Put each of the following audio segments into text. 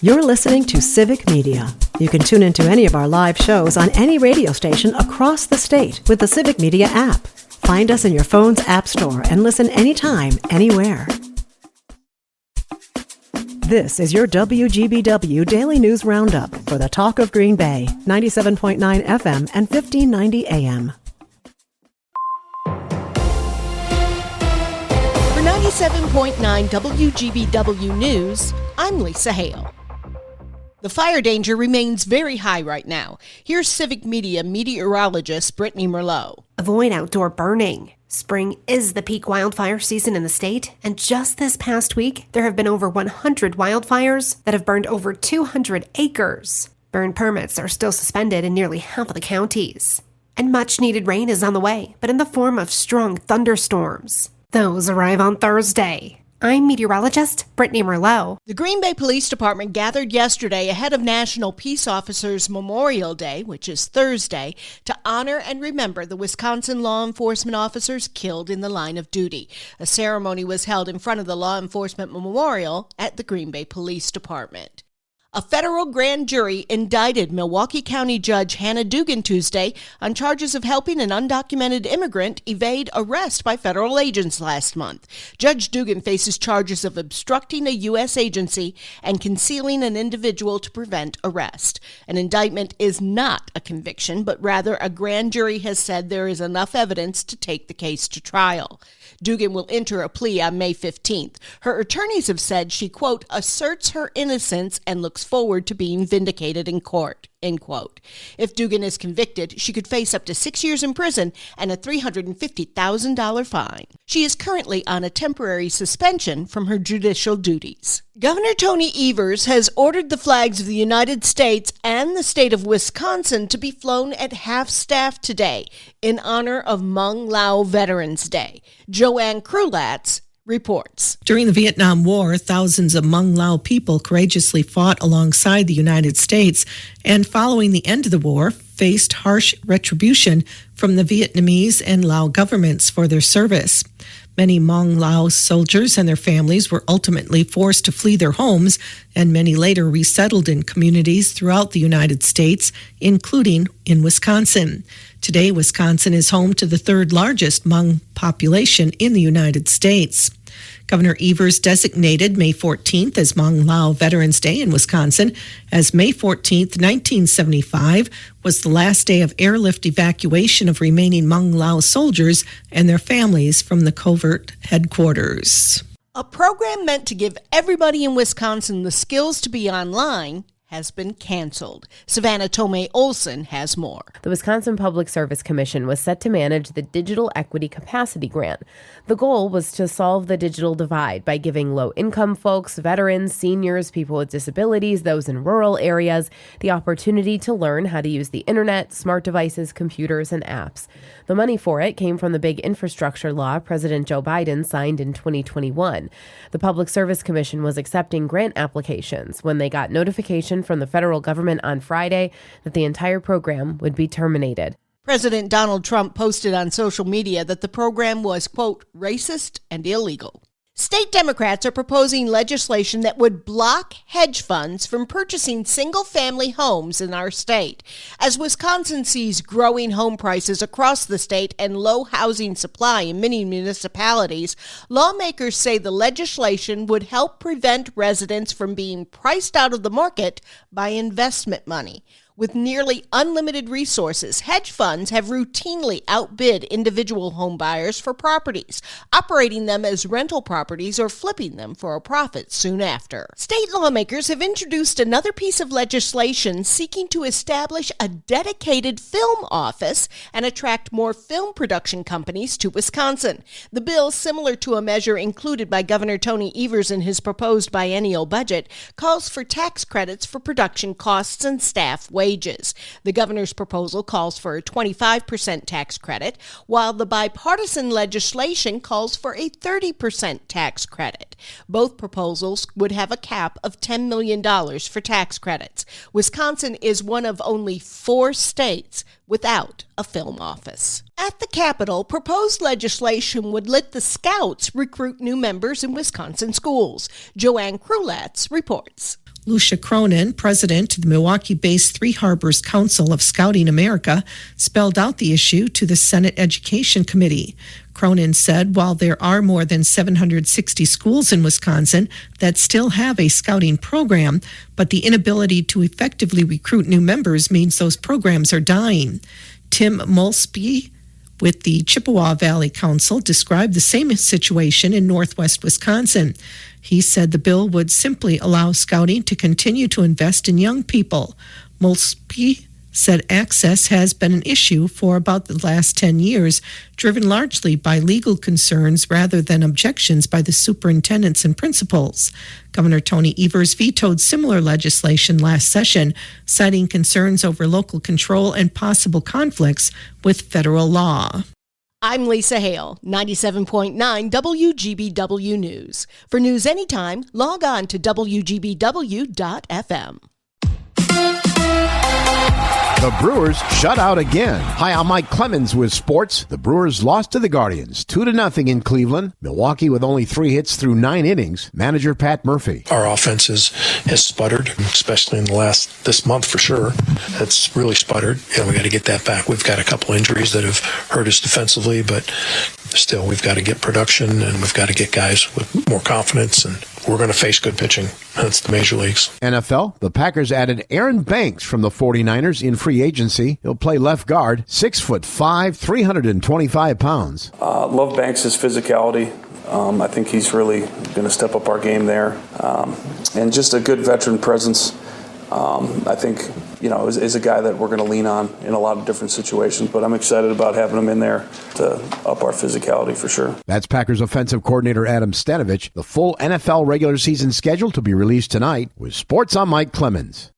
You're listening to Civic Media. You can tune into any of our live shows on any radio station across the state with the Civic Media app. Find us in your phone's app store and listen anytime, anywhere. This is your WGBW Daily News Roundup for the Talk of Green Bay, 97.9 FM and 1590 AM. For 97.9 WGBW News, I'm Lisa Hale. The fire danger remains very high right now. Here's Civic Media meteorologist Brittany Merlot. Avoid outdoor burning. Spring is the peak wildfire season in the state, and just this past week, there have been over 100 wildfires that have burned over 200 acres. Burn permits are still suspended in nearly half of the counties. And much-needed rain is on the way, but in the form of strong thunderstorms. Those arrive on Thursday. I'm meteorologist Brittany Merlot. The Green Bay Police Department gathered yesterday ahead of National Peace Officers Memorial Day, which is Thursday, to honor and remember the Wisconsin law enforcement officers killed in the line of duty. A ceremony was held in front of the Law Enforcement Memorial at the Green Bay Police Department. A federal grand jury indicted Milwaukee County Judge Hannah Dugan Tuesday on charges of helping an undocumented immigrant evade arrest by federal agents last month. Judge Dugan faces charges of obstructing a U.S. agency and concealing an individual to prevent arrest. An indictment is not a conviction, but rather a grand jury has said there is enough evidence to take the case to trial. Dugan will enter a plea on May 15th. Her attorneys have said she, quote, asserts her innocence and looks forward to being vindicated in court, end quote. If Dugan is convicted, she could face up to 6 years in prison and a $350,000 fine. She is currently on a temporary suspension from her judicial duties. Governor Tony Evers has ordered the flags of the United States and the state of Wisconsin to be flown at half-staff today in honor of Hmong Lao Veterans Day. Joanne Krulatz reports. During the Vietnam War, thousands of Hmong Lao people courageously fought alongside the United States and following the end of the war faced harsh retribution from the Vietnamese and Lao governments for their service. Many Hmong Lao soldiers and their families were ultimately forced to flee their homes, and many later resettled in communities throughout the United States, including in Wisconsin. Today, Wisconsin is home to the third largest Hmong population in the United States. Governor Evers designated May 14th as Hmong Lao Veterans Day in Wisconsin, as May 14th, 1975 was the last day of airlift evacuation of remaining Hmong Lao soldiers and their families from the covert headquarters. A program meant to give everybody in Wisconsin the skills to be online has been canceled. Savannah Tomei Olson has more. The Wisconsin Public Service Commission was set to manage the Digital Equity Capacity Grant. The goal was to solve the digital divide by giving low-income folks, veterans, seniors, people with disabilities, those in rural areas, the opportunity to learn how to use the internet, smart devices, computers, and apps. The money for it came from the big infrastructure law President Joe Biden signed in 2021. The Public Service Commission was accepting grant applications when they got notification from the federal government on Friday that the entire program would be terminated. President Donald Trump posted on social media that the program was, quote, racist and illegal. State Democrats are proposing legislation that would block hedge funds from purchasing single-family homes in our state. As Wisconsin sees growing home prices across the state and low housing supply in many municipalities, lawmakers say the legislation would help prevent residents from being priced out of the market by investment money. With nearly unlimited resources, hedge funds have routinely outbid individual home buyers for properties, operating them as rental properties or flipping them for a profit soon after. State lawmakers have introduced another piece of legislation seeking to establish a dedicated film office and attract more film production companies to Wisconsin. The bill, similar to a measure included by Governor Tony Evers in his proposed biennial budget, calls for tax credits for production costs and staff wages. The governor's proposal calls for a 25% tax credit, while the bipartisan legislation calls for a 30% tax credit. Both proposals would have a cap of $10 million for tax credits. Wisconsin is one of only 4 states without a film office. At the Capitol, proposed legislation would let the Scouts recruit new members in Wisconsin schools. Joanne Krulatz reports. Lucia Cronin, president of the Milwaukee-based Three Harbors Council of Scouting America, spelled out the issue to the Senate Education Committee. Cronin said while there are more than 760 schools in Wisconsin that still have a scouting program, but the inability to effectively recruit new members means those programs are dying. Tim Molsby with the Chippewa Valley Council described the same situation in northwest Wisconsin. He said the bill would simply allow scouting to continue to invest in young people. Molsby said access has been an issue for about the last 10 years, driven largely by legal concerns rather than objections by the superintendents and principals. Governor Tony Evers vetoed similar legislation last session, citing concerns over local control and possible conflicts with federal law. I'm Lisa Hale, 97.9 WGBW News. For news anytime, log on to WGBW.FM. The Brewers shut out again. Hi, I'm Mike Clemens with sports. The Brewers lost to the Guardians 2-0 in Cleveland. Milwaukee with only 3 hits through 9 innings. Manager Pat Murphy. Our offense has sputtered, especially in this month for sure. It's really sputtered. We got to get that back. We've got a couple injuries that have hurt us defensively, but still we've got to get production and we've got to get guys with more confidence, and we're going to face good pitching. That's the major leagues. NFL, the Packers added Aaron Banks from the 49ers in free agency. He'll play left guard, 6'5", 325 pounds. Love Banks' physicality. I think he's really going to step up our game there. And just a good veteran presence. I think, is a guy that we're going to lean on in a lot of different situations, but I'm excited about having him in there to up our physicality for sure. That's Packers offensive coordinator Adam Stenavich. The full NFL regular season schedule to be released tonight. With sports, I'm Mike Clemens.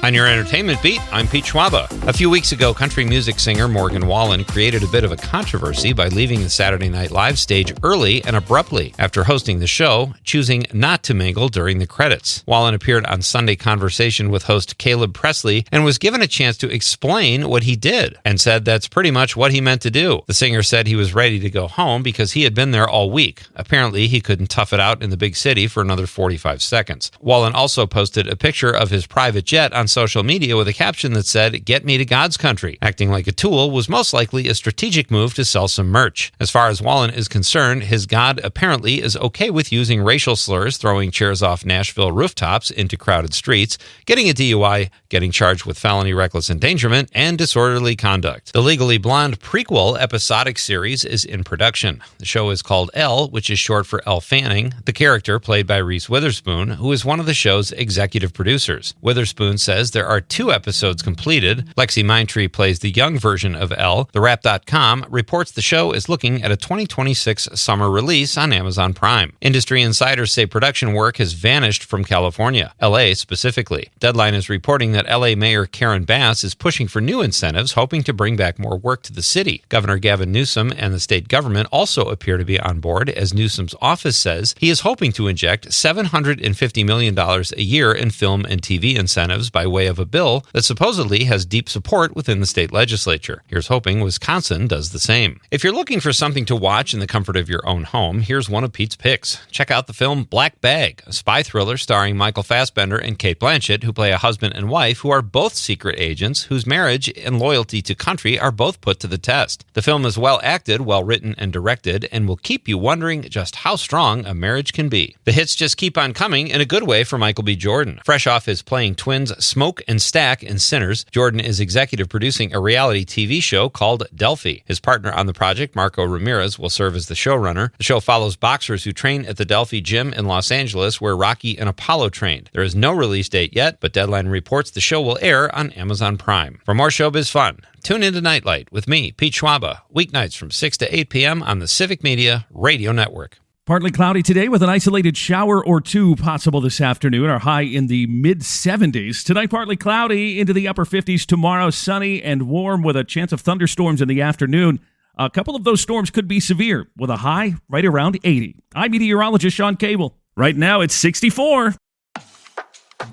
On your entertainment beat, I'm Pete Schwaba. A few weeks ago, country music singer Morgan Wallen created a bit of a controversy by leaving the Saturday Night Live stage early and abruptly after hosting the show, choosing not to mingle during the credits. Wallen appeared on Sunday Conversation with host Caleb Presley and was given a chance to explain what he did and said that's pretty much what he meant to do. The singer said he was ready to go home because he had been there all week. Apparently, he couldn't tough it out in the big city for another 45 seconds. Wallen also posted a picture of his private jet on social media with a caption that said, "Get me to God's country." Acting like a tool was most likely a strategic move to sell some merch. As far as Wallen is concerned, his God apparently is okay with using racial slurs, throwing chairs off Nashville rooftops into crowded streets, getting a DUI, getting charged with felony reckless endangerment, and disorderly conduct. The Legally Blonde prequel episodic series is in production. The show is called Elle, which is short for Elle Fanning, the character played by Reese Witherspoon, who is one of the show's executive producers. Witherspoon says there are 2 episodes completed. Lexi Mindtree plays the young version of Elle. TheWrap.com reports the show is looking at a 2026 summer release on Amazon Prime. Industry insiders say production work has vanished from California, LA specifically. Deadline is reporting that LA Mayor Karen Bass is pushing for new incentives, hoping to bring back more work to the city. Governor Gavin Newsom and the state government also appear to be on board, as Newsom's office says he is hoping to inject $750 million a year in film and TV incentives by way of a bill that supposedly has deep support within the state legislature. Here's hoping Wisconsin does the same. If you're looking for something to watch in the comfort of your own home, here's one of Pete's picks. Check out the film Black Bag, a spy thriller starring Michael Fassbender and Cate Blanchett, who play a husband and wife who are both secret agents whose marriage and loyalty to country are both put to the test. The film is well acted, well written, and directed, and will keep you wondering just how strong a marriage can be. The hits just keep on coming in a good way for Michael B. Jordan. Fresh off his playing twins Smoke and Stack in Sinners, Jordan is executive producing a reality TV show called Delphi. His partner on the project, Marco Ramirez, will serve as the showrunner. The show follows boxers who train at the Delphi gym in Los Angeles, where Rocky and Apollo trained. There is no release date yet, but Deadline reports the show will air on Amazon Prime. For more showbiz fun, tune into Nightlight with me, Pete Schwaba, weeknights from 6 to 8 p.m. on the Civic Media Radio Network. Partly cloudy today with an isolated shower or 2 possible this afternoon. Our high in the mid-70s. Tonight, partly cloudy into the upper 50s. Tomorrow, sunny and warm with a chance of thunderstorms in the afternoon. A couple of those storms could be severe with a high right around 80. I'm meteorologist Sean Cable. Right now, it's 64.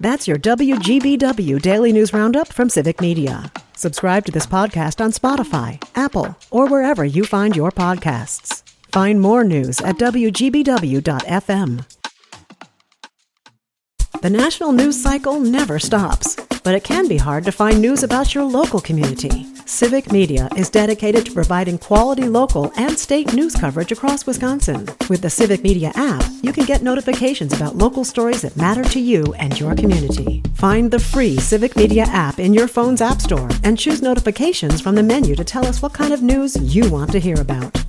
That's your WGBW Daily News Roundup from Civic Media. Subscribe to this podcast on Spotify, Apple, or wherever you find your podcasts. Find more news at WGBW.FM. The national news cycle never stops, but it can be hard to find news about your local community. Civic Media is dedicated to providing quality local and state news coverage across Wisconsin. With the Civic Media app, you can get notifications about local stories that matter to you and your community. Find the free Civic Media app in your phone's app store and choose notifications from the menu to tell us what kind of news you want to hear about.